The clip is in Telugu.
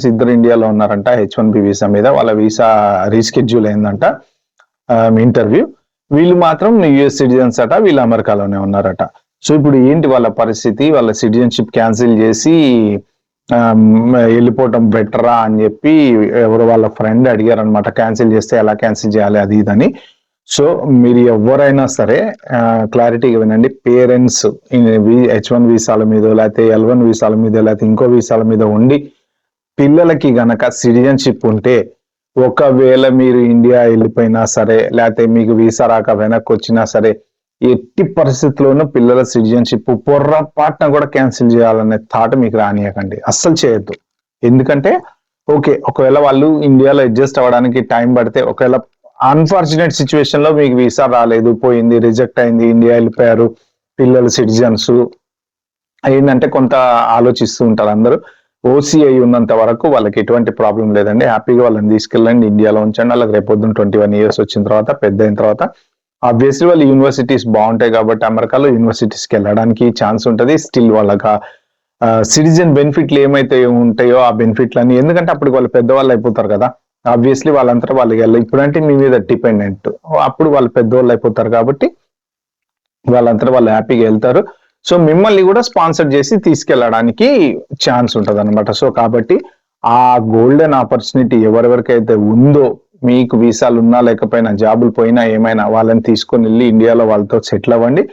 ఇద్దరు ఇండియాలో ఉన్నారంట H1B వీసా మీద. వాళ్ళ వీసా రీషెడ్యూల్ అయిందంట ఇంటర్వ్యూ. వీళ్ళు మాత్రం యుఎస్ సిటిజన్స్ అట, వీళ్ళు అమెరికాలోనే ఉన్నారట. సో ఇప్పుడు ఏంటి వాళ్ళ పరిస్థితి? వాళ్ళ సిటిజన్షిప్ క్యాన్సిల్ చేసి వెళ్ళిపోవటం బెటరా అని చెప్పి ఎవరు వాళ్ళ ఫ్రెండ్ అడిగారు అనమాట. క్యాన్సిల్ చేస్తే ఎలా క్యాన్సిల్ చేయాలి అది ఇదని. సో మీరు ఎవరైనా సరే క్లారిటీగా వినండి. పేరెంట్స్ H1 వీసాల మీద, లేకపోతే L1 వీసాల మీద, లేకపోతే ఇంకో వీసాల మీద ఉండి పిల్లలకి గనక సిటిజన్షిప్ ఉంటే, ఒకవేళ మీరు ఇండియా వెళ్ళిపోయినా సరే, లేకపోతే మీకు వీసా రాక వెనక్కి వచ్చినా సరే, ఎట్టి పరిస్థితుల్లోనూ పిల్లల సిటిజన్షిప్ పొర్రపాటున కూడా క్యాన్సిల్ చేయాలనే థాట్ మీకు రానియకండి, అస్సలు చేయొద్దు. ఎందుకంటే ఓకే, ఒకవేళ వాళ్ళు ఇండియాలో అడ్జస్ట్ అవ్వడానికి టైం పడితే, ఒకవేళ అన్ఫార్చునేట్ సిచ్యువేషన్ లో మీకు వీసా రాలేదు, పోయింది, రిజెక్ట్ అయింది, ఇండియా వెళ్ళిపోయారు, పిల్లలు సిటిజన్స్ ఏంటంటే కొంత ఆలోచిస్తూ ఉంటారు అందరూ. ఓసీఐ ఉన్నంత వరకు వాళ్ళకి ఎటువంటి ప్రాబ్లం లేదండి. హ్యాపీగా వాళ్ళని తీసుకెళ్ళండి, ఇండియాలో ఉంచండి. వాళ్ళకి రేపొద్దున 21 years వచ్చిన తర్వాత, పెద్ద అయిన తర్వాత ఆబ్వియస్లీ వాళ్ళు యూనివర్సిటీస్ బాగుంటాయి కాబట్టి అమెరికాలో యూనివర్సిటీస్కి వెళ్ళడానికి ఛాన్స్ ఉంటుంది. స్టిల్ వాళ్ళకి సిటిజన్ బెనిఫిట్లు ఏమైతే ఉంటాయో ఆ బెనిఫిట్లన్నీ, ఎందుకంటే అప్పుడు వాళ్ళు పెద్దవాళ్ళు అయిపోతారు కదా. ఆబ్వియస్లీ వాళ్ళంతా వాళ్ళకి ఇప్పుడంటే మీ మీద డిపెండెంట్, అప్పుడు వాళ్ళు పెద్దవాళ్ళు అయిపోతారు కాబట్టి వాళ్ళంతా వాళ్ళు హ్యాపీగా వెళ్తారు. సో మిమ్మల్ని కూడా స్పాన్సర్ చేసి తీసుకెళ్ళడానికి ఛాన్స్ ఉంటుంది అనమాట. సో కాబట్టి ఆ గోల్డెన్ ఆపర్చునిటీ ఎవరెవరికైతే ఉందో, మీకు వీసాలు ఉన్నా లేకపోయినా, జాబులు పోయినా ఏమైనా, వాళ్ళని తీసుకొని వెళ్ళి ఇండియాలో వాళ్ళతో సెటిల్ అవ్వండి.